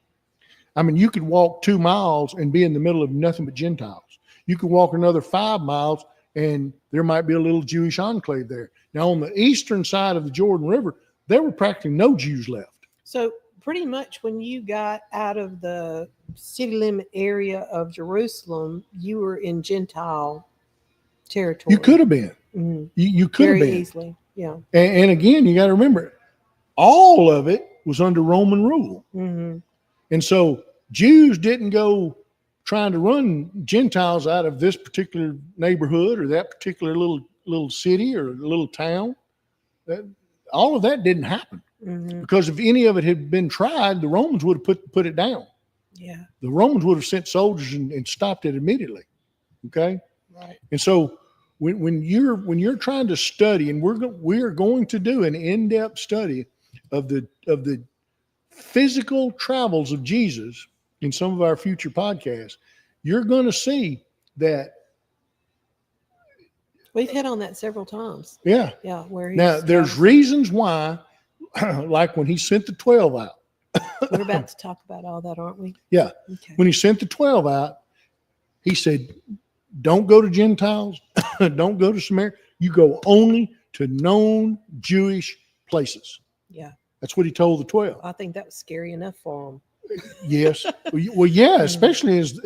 I mean, you could walk 2 miles and be in the middle of nothing but Gentiles. You could walk another 5 miles and there might be a little Jewish enclave there. Now, on the eastern side of the Jordan River, there were practically no Jews left. So pretty much when you got out of the city limit area of Jerusalem, you were in Gentile territory. You could have been. You could have been. Very easily, yeah. And again, you got to remember, all of it was under Roman rule. And so Jews didn't go trying to run Gentiles out of this particular neighborhood or that particular little city or little town. All of that didn't happen. Because if any of it had been tried, the Romans would have put it down. Yeah. The Romans would have sent soldiers and stopped it immediately. Okay. Right. And so when you're trying to study, and we are going to do an in-depth study of the physical travels of Jesus in some of our future podcasts, you're going to see that. We've hit on that several times. Yeah. Yeah. Where Now there's reasons why, like when he sent the 12 out. We're about to talk about all that, aren't we? Yeah. Okay. When he sent the 12 out, he said, don't go to Gentiles. Don't go to Samaria. You go only to known Jewish places. Yeah. That's what he told the 12. I think that was scary enough for them. Yes. Well, yeah, especially as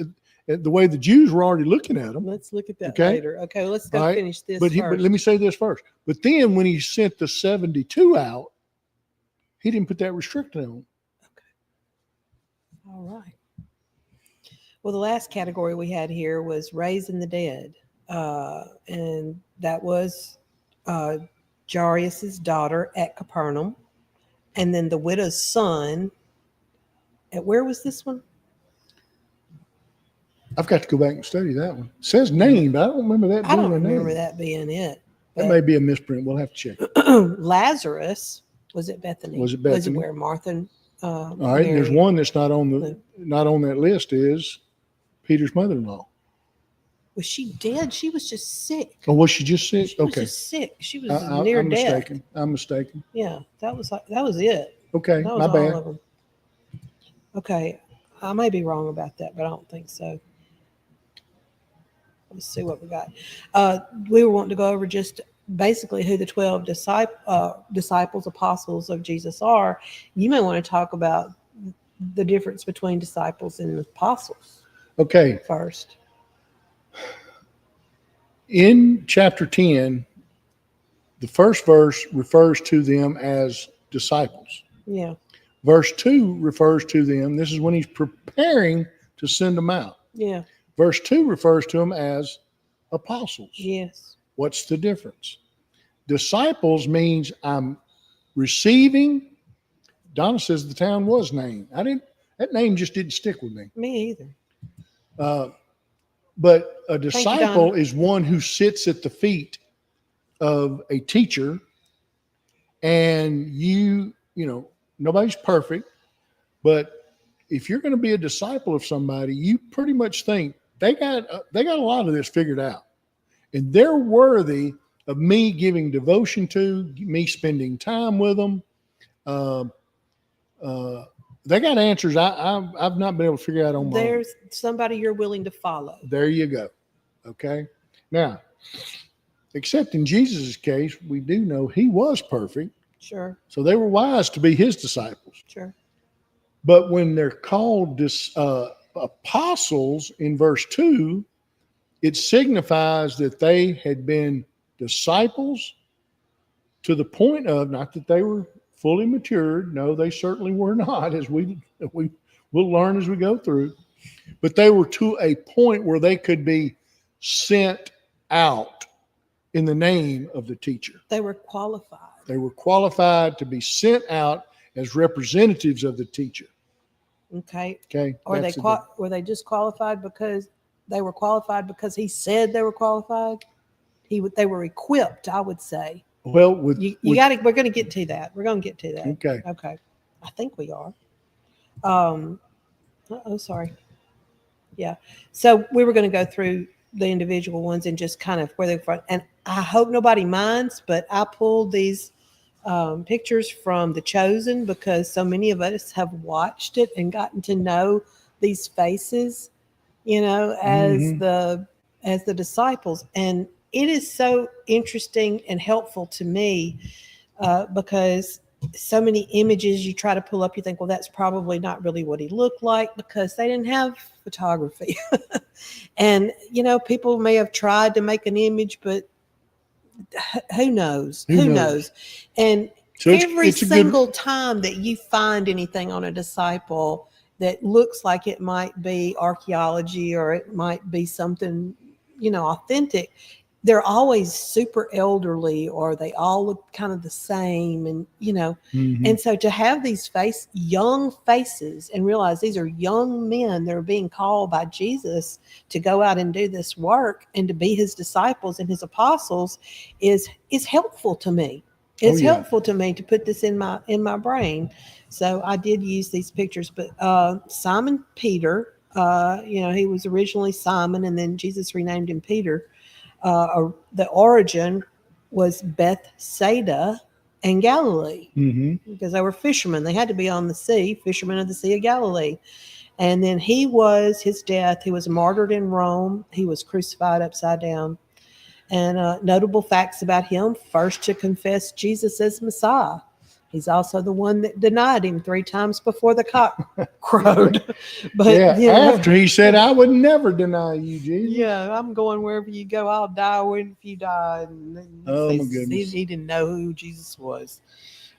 the way the Jews were already looking at them. Let's look at that Okay. later. Okay, let's go Right. finish this But first. let me say this first. But then when he sent the 72 out, he didn't put that restriction on. All right. Well, the last category we had here was raising the dead. And that was Jairus' daughter at Capernaum. And then the widow's son. Where was this one? I've got to go back and study that one. It says name, but I don't remember that being I don't a name. remember that being it. That may be a misprint. We'll have to check. Lazarus was at Bethany. Was it Was Bethany? it where Martha? All right. And there's one that's not on that list is Peter's mother-in-law. Was she dead? She was just sick. Oh, was she just sick? She was Okay. just sick. She was I'm near death. mistaken. I'm mistaken. Yeah, that was it. Okay. That was My all bad. of them. Okay, I may be wrong about that, but I don't think so. Let's see what we got. We were wanting to go over just basically who the 12 disciples, apostles of Jesus are. You may want to talk about the difference between disciples and apostles Okay. first. In chapter 10, the first verse refers to them as disciples. Yeah, Verse 2 refers to them. This is when he's preparing to send them out. yeah, Verse 2 refers to them as apostles. yes. What's the difference? Disciples means I'm receiving. Donna says the town was named. That name just didn't stick with me. Me either. But a disciple Donna. is one who sits at the feet of a teacher, and you know, nobody's perfect, but if you're going to be a disciple of somebody, you pretty much think they got a lot of this figured out, and they're worthy of me giving devotion to, me spending time with them. They got answers I've not been able to figure out on my own. There's somebody you're willing to follow. There you go. Okay. Now, except in Jesus' case, we do know he was perfect. Sure, So they were wise to be his disciples. sure. But when they're called apostles in verse 2, it signifies that they had been disciples to the point of, not that they were fully matured. No, they certainly were not, as we will learn as we go through. But they were to a point where they could be sent out in the name of the teacher. They were qualified. They were qualified to be sent out as representatives of the teacher. Okay. Okay. Or were they just qualified because they were qualified because he said they were qualified? They were equipped, I would say. Well, We're going to get to that. We're going to get to that. Okay. Okay. I think we are. Sorry. Yeah. So we were going to go through the individual ones and just kind of where they're from. And I hope nobody minds, but I pulled these pictures from The Chosen because so many of us have watched it and gotten to know these faces, you know, as the disciples. And it is so interesting and helpful to me because so many images you try to pull up, you think, well, that's probably not really what he looked like because they didn't have photography. And, you know, people may have tried to make an image, but who knows? Who knows? And So every single time that you find anything on a disciple that looks like it might be archaeology or it might be something, you know, authentic, they're always super elderly, or they all look kind of the same, and Mhm. and so to have these young faces and realize these are young men that are being called by Jesus to go out and do this work and to be his disciples and his apostles is helpful to me. It's yeah. helpful to me to put this in my brain. So I did use these pictures, but Simon Peter, he was originally Simon, and then Jesus renamed him Peter. The origin was Bethsaida and Galilee, Mhm. because they were fishermen. They had to be on the sea, fishermen of the Sea of Galilee. And then his death, he was martyred in Rome. He was crucified upside down. And notable facts about him: first to confess Jesus as Messiah. He's also the one that denied him 3 times before the cock crowed. But after he said, "I would never deny you, Jesus." Yeah, I'm going wherever you go. I'll die if you die. And Oh, my goodness. He didn't know who Jesus was.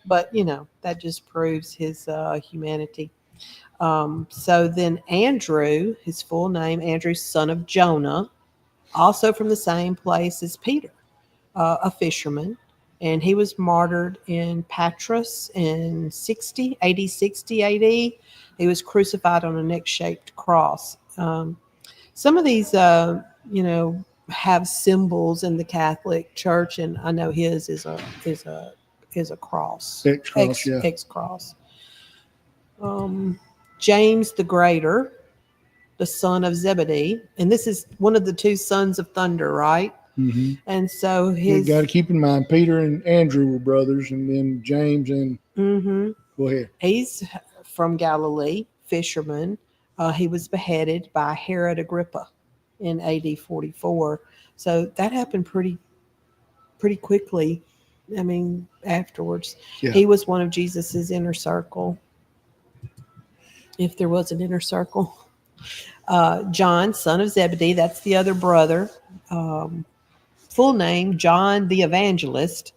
But, that just proves his humanity. So then Andrew, his full name, Andrew, son of Jonah, also from the same place as Peter, a fisherman. And he was martyred in Patras in AD 60 AD. He was crucified on a neck-shaped cross. Some of these, have symbols in the Catholic Church, and I know his is a cross, X cross. James the Greater, the son of Zebedee, and this is one of the 2 sons of thunder, right? Mm-hmm. And so you got to keep in mind Peter and Andrew were brothers, and then James and go ahead. He's from Galilee, fisherman. He was beheaded by Herod Agrippa in AD 44. So that happened pretty quickly. I mean, afterwards, he was one of Jesus's inner circle, if there was an inner circle. John, son of Zebedee, that's the other brother. Full name, John the Evangelist,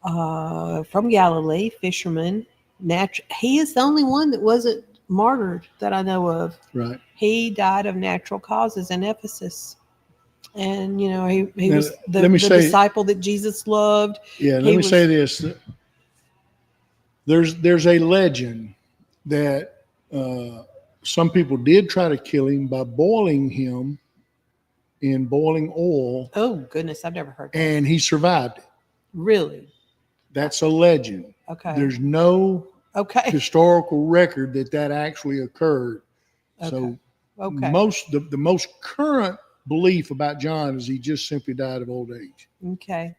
from Galilee, fisherman. He is the only one that wasn't martyred that I know of. Right. He died of natural causes in Ephesus. And, he was the disciple that Jesus loved. Yeah, let me say this. There's a legend that some people did try to kill him by boiling him in boiling oil. Oh, goodness, I've never heard that. And he survived it. Really? That's a legend. Okay. There's no historical record that actually occurred. Okay. So the most current belief about John is he just simply died of old age. Okay.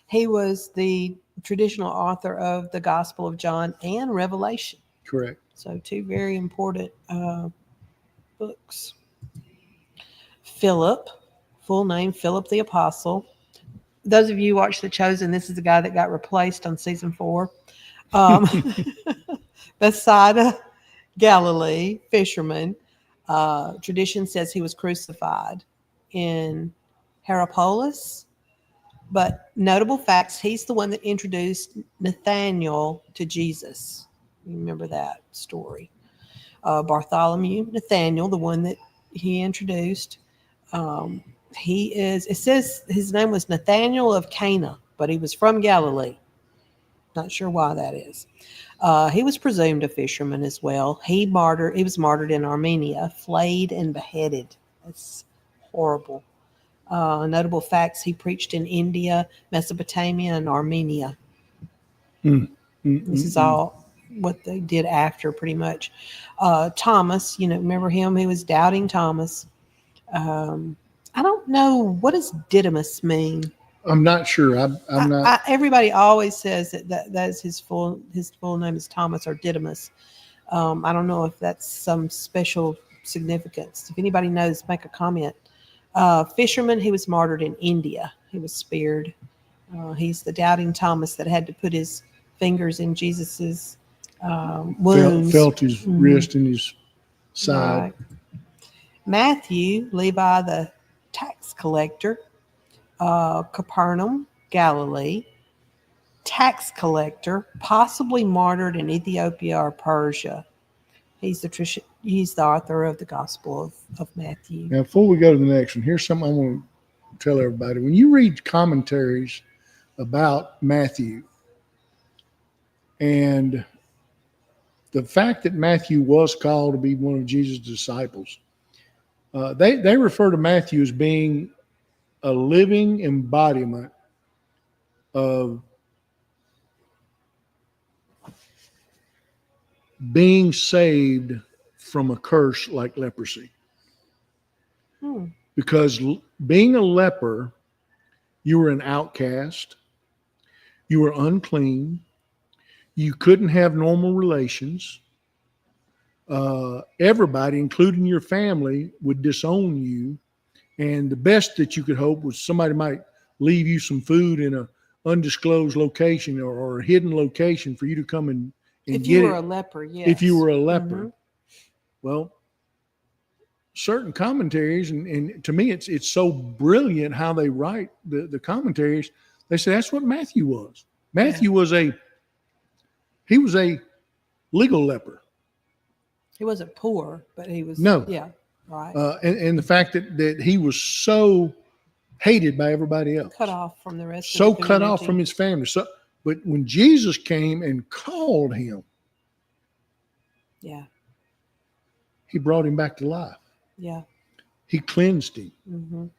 He was the traditional author of the Gospel of John and Revelation. Correct. So 2 very important books. Philip, full name, Philip the Apostle. Those of you who watch The Chosen, this is the guy that got replaced on season 4. Bethsaida, Galilee, fisherman. Tradition says he was crucified in Hierapolis. But notable facts, he's the one that introduced Nathanael to Jesus. You remember that story. Bartholomew, Nathanael, the one that he introduced. It says his name was Nathanael of Cana, but he was from Galilee. Not sure why that is. He was presumed a fisherman as well. He was martyred in Armenia, flayed and beheaded. That's horrible. Notable facts, he preached in India, Mesopotamia, and Armenia. This is all what they did after, pretty much. Thomas, remember him? He was doubting Thomas. I don't know, what does Didymus mean? I'm not sure. I'm not. Everybody always says that is his full name is Thomas or Didymus. I don't know if that's some special significance. If anybody knows, make a comment. Fisherman, he was martyred in India. He was speared. He's the doubting Thomas that had to put his fingers in Jesus's wounds. Felt his wrist in his side. Right. Matthew, Levi the tax collector, Capernaum, Galilee, tax collector, possibly martyred in Ethiopia or Persia. He's the author of the Gospel of Matthew. Now, before we go to the next one, here's something I want to tell everybody, when you read commentaries about Matthew and the fact that Matthew was called to be one of Jesus' disciples, they refer to Matthew as being a living embodiment of being saved from a curse like leprosy. Because being a leper, you were an outcast, you were unclean, you couldn't have normal relations. Everybody, including your family, would disown you. And the best that you could hope was somebody might leave you some food in an undisclosed location or a hidden location for you to come and get it. If you were a leper, yes. If you were a leper. Well, certain commentaries, and to me, it's so brilliant how they write the commentaries. They say that's what Matthew was. Matthew was a legal leper. He wasn't poor, but he was. No. Yeah. Right. And the fact that he was so hated by everybody else, cut off from the rest. So of the cut off from his family. So, but when Jesus came and called him, yeah, he brought him back to life. Yeah. He cleansed him.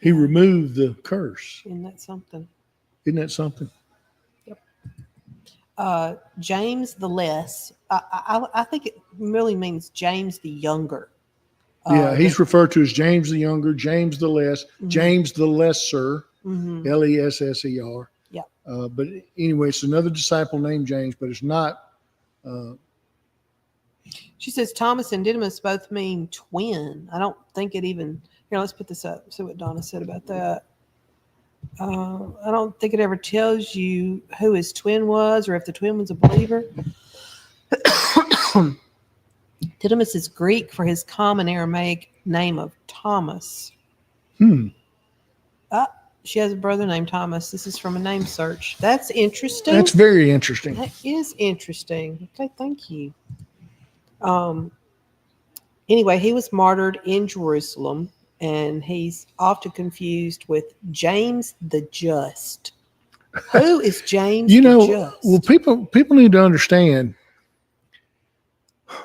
He removed the curse. Isn't that something? Isn't that something? Yep. James the Less. I think it really means James the Younger. Yeah, he's referred to as James the Younger, James the Less, James the Lesser, Lesser. Yeah. But anyway, it's another disciple named James, but it's not. She says Thomas and Didymus both mean twin. I don't think it even. Here, let's put this up. See what Donna said about that. I don't think it ever tells you who his twin was or if the twin was a believer. Didymus is Greek for his common Aramaic name of Thomas. She has a brother named Thomas. This is from a name search. That's interesting. That's very interesting. That is interesting. Okay, thank you. Anyway, he was martyred in Jerusalem, and he's often confused with James the Just. Who is James the Just? Well, people need to understand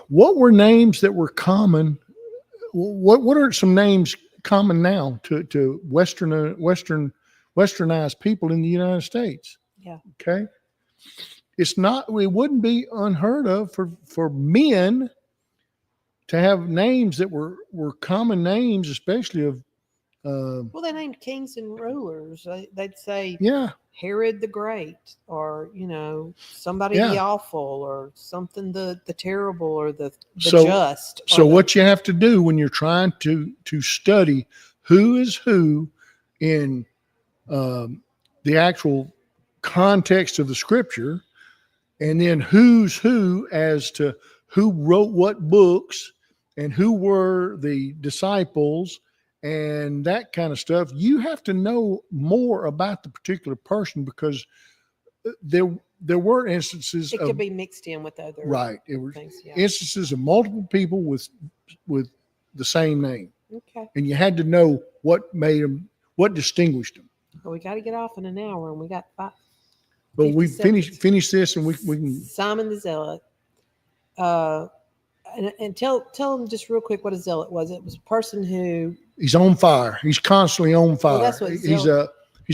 what were names that were common. What are some names common now to westernized people in the United States? Yeah. Okay. It wouldn't be unheard of for men to have names that were common names, especially of. Well, they named kings and rulers. They'd say, yeah, Herod the Great, or somebody the awful, or something the terrible, or the just. So what you have to do when you're trying to study who is who in the actual context of the scripture, and then who's who as to who wrote what books and who were the disciples and that kind of stuff, you have to know more about the particular person, because there were instances it could be mixed in with other things. Instances of multiple people with the same name. Okay. And you had to know what made them, what distinguished them. Well, we got to get off in an hour, and we got 5. But we finish this, and we can. Simon the Zealot. And tell them just real quick what a zealot was. It was a person who. He's on fire. He's constantly on fire. Well, that's what he's a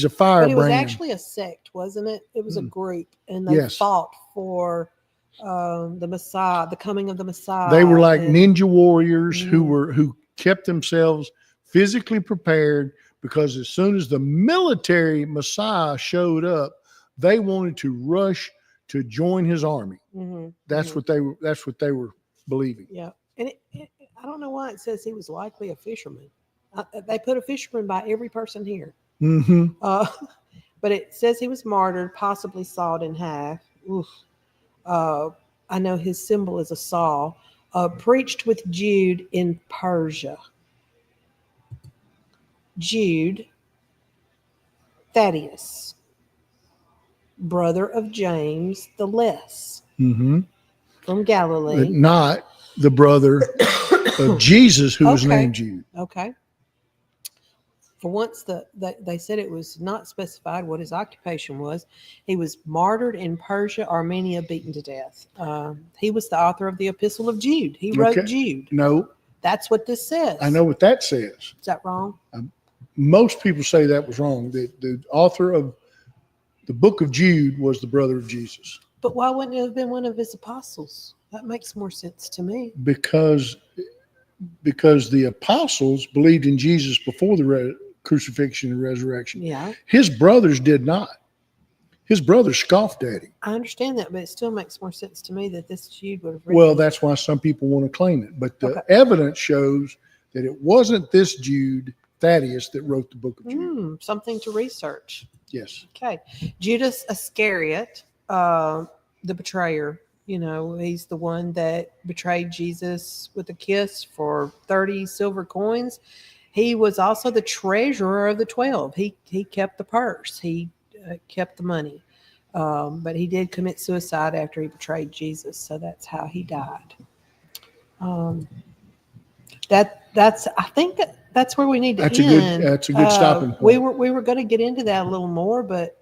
firebrand. But it was actually a sect, wasn't it? It was a group, and they fought for the Messiah, the coming of the Messiah. They were like ninja warriors who kept themselves physically prepared, because as soon as the military Messiah showed up, they wanted to rush to join his army. That's what they were believing. Yeah, and I don't know why it says he was likely a fisherman. They put a fisherman by every person here. But it says he was martyred, possibly sawed in half. I know his symbol is a saw. Preached with Jude in Persia. Jude, Thaddeus, brother of James the Less, from Galilee. But not the brother of Jesus, who was named Jude. Okay. once they said it was not specified what his occupation was. He was martyred in Persia, Armenia, beaten to death. He was the author of the Epistle of Jude. He wrote Jude. No. That's what this says. I know what that says. Is that wrong? Most people say that was wrong. The author of the book of Jude was the brother of Jesus. But why wouldn't it have been one of his apostles? That makes more sense to me. Because the apostles believed in Jesus before the crucifixion and resurrection. Yeah. His brothers did not. His brothers scoffed at him. I understand that, but it still makes more sense to me that this Jude would have written. Well, that's why some people want to claim it. But the evidence shows that it wasn't this Jude, Thaddeus, that wrote the book of Jude. Something to research. Yes. Okay. Judas Iscariot, the betrayer, he's the one that betrayed Jesus with a kiss for 30 silver coins. He was also the treasurer of the 12. He kept the purse. He kept the money. But he did commit suicide after he betrayed Jesus. So that's how he died. I think that's where we need to end. That's a good stopping point. We were going to get into that a little more, but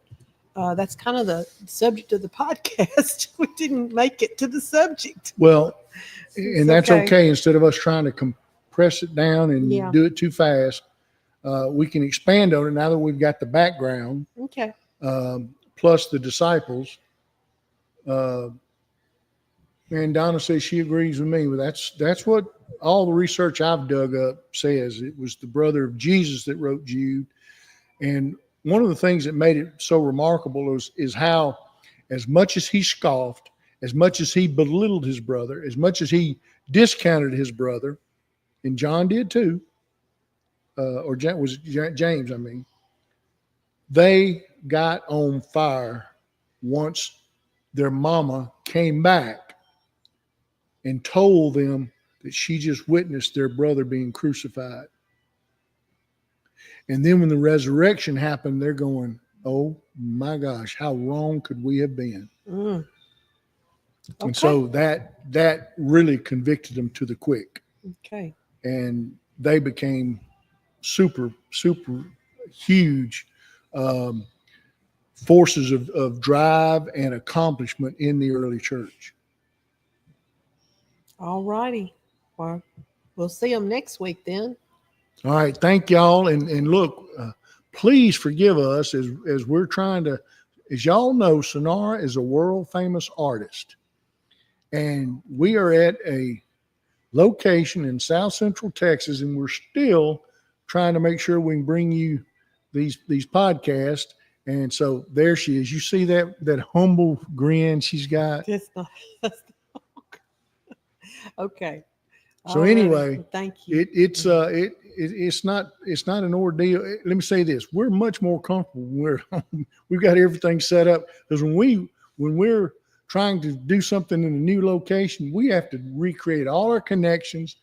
that's kind of the subject of the podcast. We didn't make it to the subject. Well, and that's okay. Instead of us trying to compress it down and do it too fast, we can expand on it now that we've got the background. Okay. Plus the disciples. And Donna says she agrees with me. But that's what all the research I've dug up says. It was the brother of Jesus that wrote Jude. And one of the things that made it so remarkable is how, as much as he scoffed, as much as he belittled his brother, as much as he discounted his brother, and John did too, or was it James, I mean, they got on fire once their mama came back and told them that she just witnessed their brother being crucified. And then when the resurrection happened, they're going, oh my gosh, how wrong could we have been? Okay. And so that really convicted them to the quick. Okay. And they became super, super huge forces of drive and accomplishment in the early church. All righty. Well, we'll see them next week then. All right. Thank y'all. And look, please forgive us as we're trying to, as y'all know, Sonora is a world famous artist. And we are at a location in South Central Texas, and we're still trying to make sure we can bring you these podcasts. And so there she is. You see that humble grin she's got? Okay. So anyway, thank you. It's not an ordeal. Let me say this: we're much more comfortable when we're home. We've got everything set up, because when we're trying to do something in a new location, we have to recreate all our connections,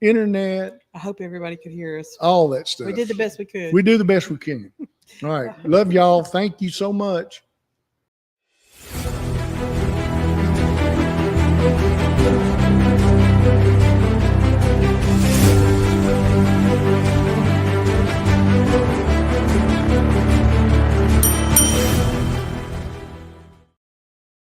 internet. I hope everybody could hear us. All that stuff. We did the best we could. We do the best we can. All right. Love y'all. Thank you so much.